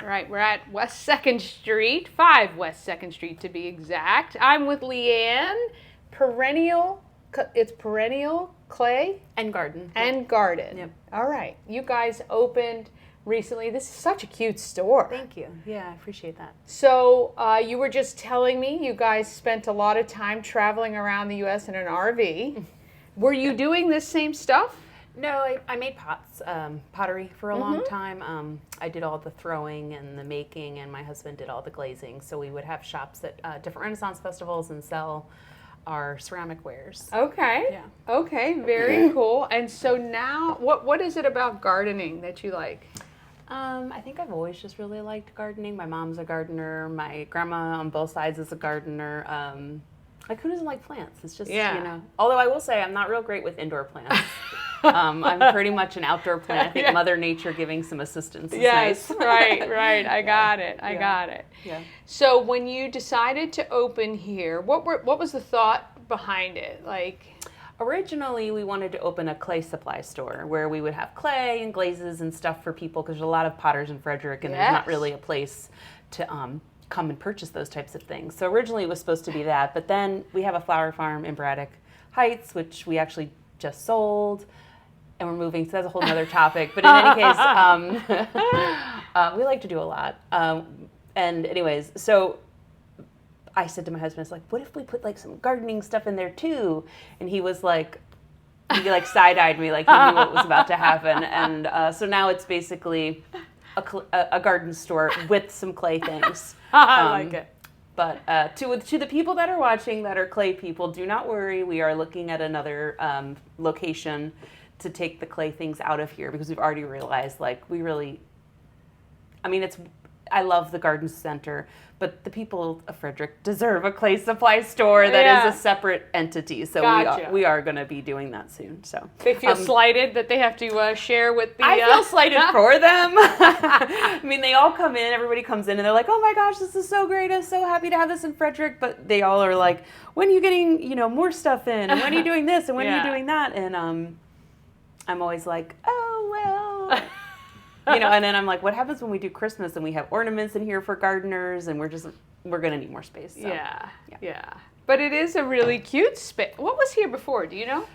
right. We're at West 2nd Street, 5 West 2nd Street to be exact. I'm with Leigh Ann. It's Perennial Clay and Garden. and Garden. Yep. All right. You guys opened recently. This is such a cute store. Thank you. Yeah, I appreciate that. So you were just telling me you guys spent a lot of time traveling around the U.S. in an RV. Were you doing this same stuff? No, I made pots, pottery for a long time. I did all the throwing and the making, and my husband did all the glazing. So we would have shops at different Renaissance festivals and sell our ceramic wares. Okay. Yeah. Okay, very cool. And so now, what is it about gardening that you like? I think I've always just really liked gardening. My mom's a gardener. My grandma on both sides is a gardener. Like, who doesn't like plants? It's just, Although I will say I'm not real great with indoor plants. I'm pretty much an outdoor plant. I think Mother Nature giving some assistance is nice. Right. I got it. Yeah. So when you decided to open here, what was the thought behind it? Like, originally, we wanted to open a clay supply store where we would have clay and glazes and stuff for people, because there's a lot of potters in Frederick, and there's not really a place to come and purchase those types of things. So originally it was supposed to be that, but then we have a flower farm in Braddock Heights, which we actually just sold, and we're moving, so that's a whole nother topic. But in any case, we like to do a lot. And anyways, so I said to my husband, it's like, what if we put like some gardening stuff in there too? And he was like, he like side-eyed me, like he knew what was about to happen. And so now it's basically a garden store with some clay things. I like it. But to the people that are watching that are clay people, do not worry. We are looking at another location to take the clay things out of here, because we've already realized, like, I love the garden center, but the people of Frederick deserve a clay supply store that is a separate entity. So we are going to be doing that soon. So they feel slighted that they have to share with the. I feel slighted for them. I mean, they all come in. Everybody comes in and they're like, "Oh my gosh, this is so great! I'm so happy to have this in Frederick." But they all are like, "When are you getting more stuff in? And when are you doing this? And when are you doing that?" And I'm always like, "Oh well." And then I'm like, what happens when we do Christmas and we have ornaments in here for gardeners, and we're going to need more space. So, yeah. But it is a really cute space. What was here before? Do you know?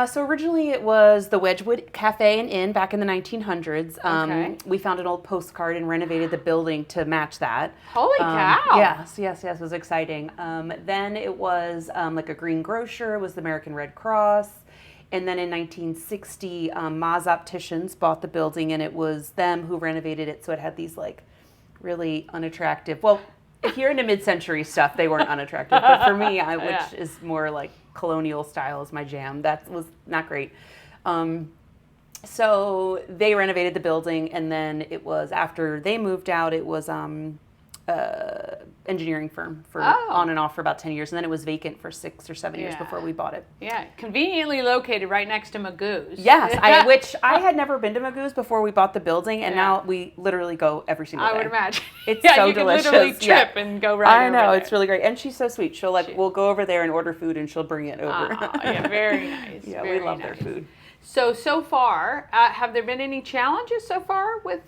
So originally it was the Wedgwood Cafe and Inn back in the 1900s. Okay. We found an old postcard and renovated the building to match that. Holy cow. Yes. It was exciting. Then it was like a green grocer. It was the American Red Cross. And then in 1960, Ma's Opticians bought the building, and it was them who renovated it. So it had these like really unattractive, well, if you're into mid-century stuff, they weren't unattractive. But for me, which is more like colonial style is my jam, that was not great. So they renovated the building, and then it was after they moved out, it was engineering firm for on and off for about 10 years, and then it was vacant for 6 or 7 years before we bought it. Yeah, conveniently located right next to Magoo's. Yes, which I had never been to Magoo's before we bought the building, and now we literally go every single day. I would imagine. It's so you delicious. Can literally trip and go right over there. It's really great, and she's so sweet. She'll we'll go over there and order food, and she'll bring it over. Very nice. We love their food. So far, have there been any challenges so far with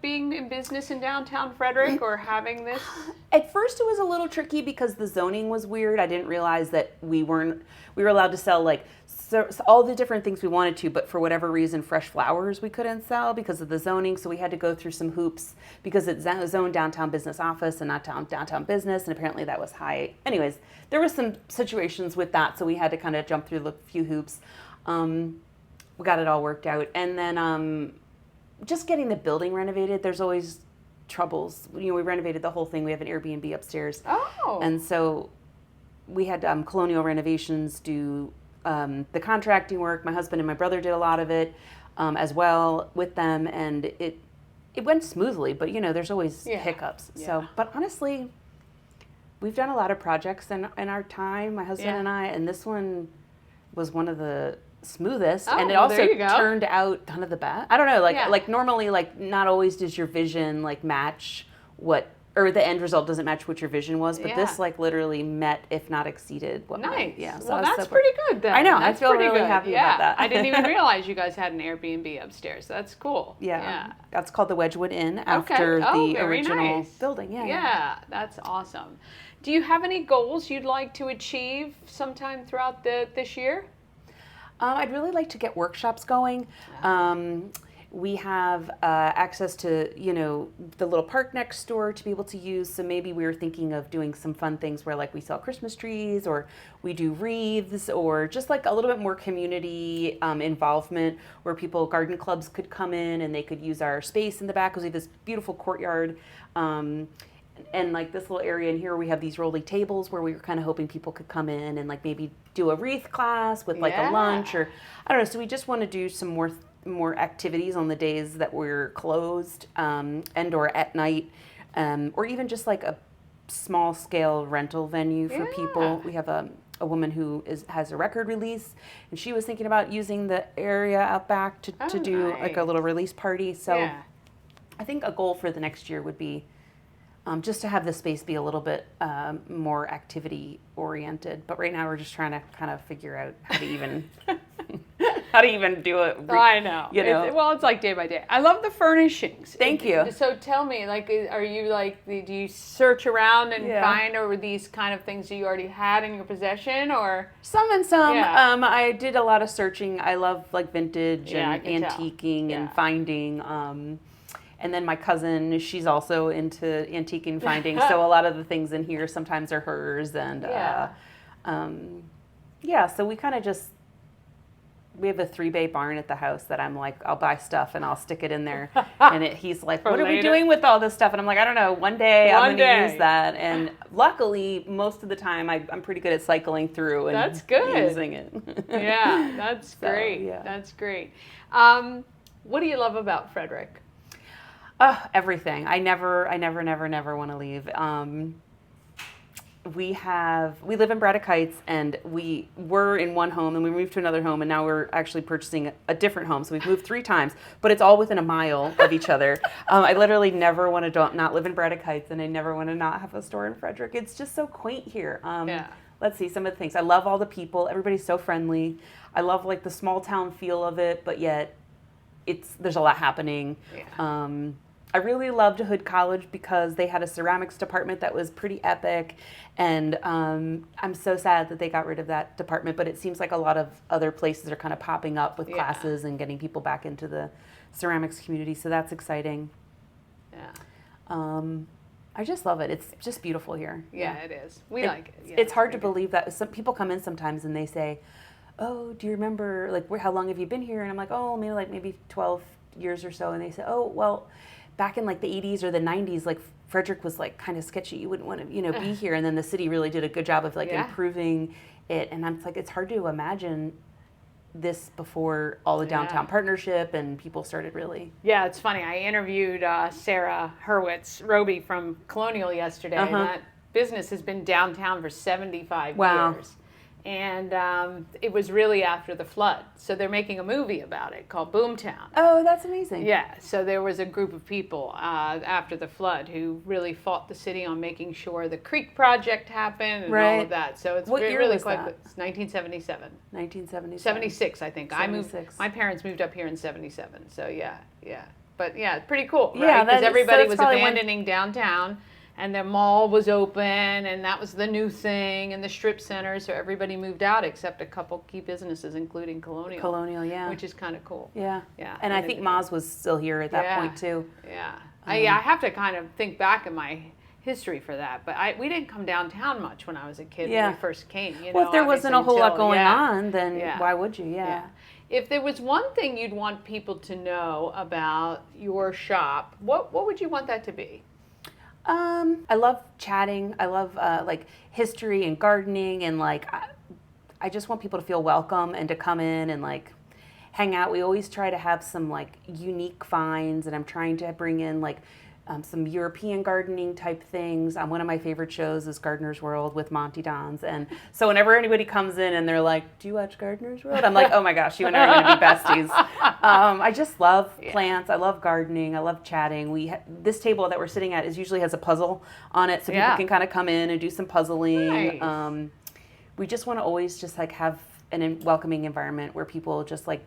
being in business in downtown Frederick or having this? At first, it was a little tricky because the zoning was weird. I didn't realize that we were allowed to sell so all the different things we wanted to, but for whatever reason, fresh flowers we couldn't sell because of the zoning. So we had to go through some hoops because it's zoned downtown business office and not downtown business, and apparently that was high. Anyways, there was some situations with that, so we had to kind of jump through a few hoops. We got it all worked out. And then just getting the building renovated, there's always troubles. We renovated the whole thing. We have an Air BNB upstairs. Oh. And so we had Colonial Renovations do the contracting work. My husband and my brother did a lot of it as well with them. And it went smoothly, but there's always hiccups. Yeah. So, but honestly, we've done a lot of projects in our time, my husband and I, and this one was one of the smoothest, and it also turned out kind of the best. I don't know, like normally, like not always does your vision like match what or the end result doesn't match what your vision was, but Yeah. this like literally met, if not exceeded, what Nice. yeah. So Well, I was that's so pretty good then. I know. That's I feel pretty really good. happy Yeah. about that. I didn't even realize you guys had an Airbnb upstairs. That's cool. Yeah. That's called the Wedgwood Inn after Okay. Oh, the very original nice. building. Yeah. Yeah, that's awesome. Do you have any goals you'd like to achieve sometime throughout this year? I'd really like to get workshops going. We have access to, the little park next door to be able to use. So maybe we were thinking of doing some fun things where like we sell Christmas trees or we do wreaths or just like a little bit more community involvement where garden clubs could come in and they could use our space in the back because we have this beautiful courtyard. And like this little area in here, we have these rolly tables where we were kind of hoping people could come in and like maybe do a wreath class with like a lunch or I don't know. So we just want to do some more activities on the days that we're closed and or at night or even just like a small scale rental venue for people. We have a woman who has a record release and she was thinking about using the area out back to do like a little release party. So I think a goal for the next year would be just to have the space be a little bit more activity oriented. But right now we're just trying to kind of figure out how to even do it. I know. It's like day by day. I love the furnishings. Thank you. So tell me, like, are you like, do you search around and find over these kind of things that you already had in your possession, or some and some? Yeah. I did a lot of searching. I love like vintage and tell. antiquing and finding. And then my cousin, she's also into antiquing finding. So a lot of the things in here sometimes are hers. And so we kind of we have a 3-bay barn at the house that I'm like, I'll buy stuff and I'll stick it in there. And he's like, what are we doing with all this stuff? And I'm like, I don't know. One day I'm going to use that. And luckily, most of the time, I'm pretty good at cycling through and that's good. using it. Yeah, that's great. Yeah. That's great. What do you love about Frederick? Oh, everything. I never want to leave. We live in Braddock Heights and we were in one home and we moved to another home and now we're actually purchasing a different home. So we've moved 3 times, but it's all within a mile of each other. I literally never want to not live in Braddock Heights and I never want to not have a store in Frederick. It's just so quaint here. Let's see some of the things. I love all the people. Everybody's so friendly. I love like the small town feel of it, but yet there's a lot happening. Yeah. I really loved Hood College because they had a ceramics department that was pretty epic, and I'm so sad that they got rid of that department, but it seems like a lot of other places are kind of popping up with classes and getting people back into the ceramics community, so that's exciting. Yeah. I just love it. It's just beautiful here. Yeah, it is. We like it. Yeah, it's hard to believe that. Some people come in sometimes and they say, oh, do you remember, like, how long have you been here? And I'm like, oh, maybe 12 years or so. And they say, oh, well, back in like the 80s or the 90s, like Frederick was like kind of sketchy. You wouldn't want to, be here. And then the city really did a good job of like improving it. And I'm like, it's hard to imagine this before all the downtown partnership and people started really. Yeah, it's funny. I interviewed Sarah Roby from Colonial yesterday. And that business has been downtown for 75 years. And it was really after the flood. So they're making a movie about it called Boomtown. Oh, that's amazing. Yeah, so there was a group of people after the flood who really fought the city on making sure the creek project happened and all of that. So it's really quite good. It's 1977. 1977. 76, I think. 76. My parents moved up here in 77. So yeah. But yeah, it's pretty cool, right? Yeah, because everybody was abandoning downtown. And the mall was open, and that was the new thing, and the strip center, so everybody moved out except a couple key businesses, including Colonial. Colonial, yeah. Which is kind of cool. Yeah. And I think Ma's was still here at that point, too. Yeah. I have to kind of think back in my history for that, but we didn't come downtown much when I was a kid when we first came. Well, if there wasn't a whole lot going on, then why would you? Yeah. If there was one thing you'd want people to know about your shop, what would you want that to be? I love chatting. I love like history and gardening, and like I just want people to feel welcome and to come in and like hang out. We always try to have some like unique finds, and I'm trying to bring in like some European gardening type things. One of my favorite shows is Gardener's World with Monty Dons. And so whenever anybody comes in and they're like, do you watch Gardener's World? I'm like, oh my gosh, you and I are going to be besties. I just love plants. I love gardening. I love chatting. This table that we're sitting at usually has a puzzle on it, so people can kind of come in and do some puzzling. Nice. We just want to always just like have an welcoming environment where people just like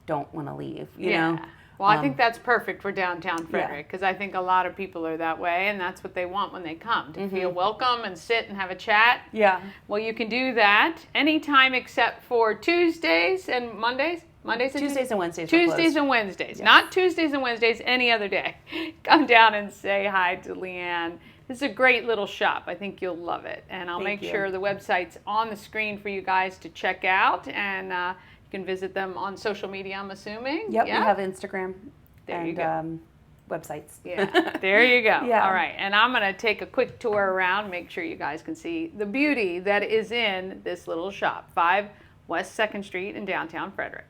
don't want to leave, you know? Well, I think that's perfect for downtown Frederick, because I think a lot of people are that way, and that's what they want when they come, to feel welcome and sit and have a chat. Yeah. Well, you can do that anytime except for Tuesdays and Mondays. Tuesdays and Wednesdays. Tuesdays and Wednesdays. Yes. Not Tuesdays and Wednesdays, any other day. Come down and say hi to Leigh Ann. It's a great little shop. I think you'll love it. And I'll make sure the website's on the screen for you guys to check out. And you can visit them on social media, I'm assuming. Yep, we have Instagram you go. Websites. Yeah, there you go. Yeah. All right, and I'm going to take a quick tour around, make sure you guys can see the beauty that is in this little shop, 5 West 2nd Street in downtown Frederick.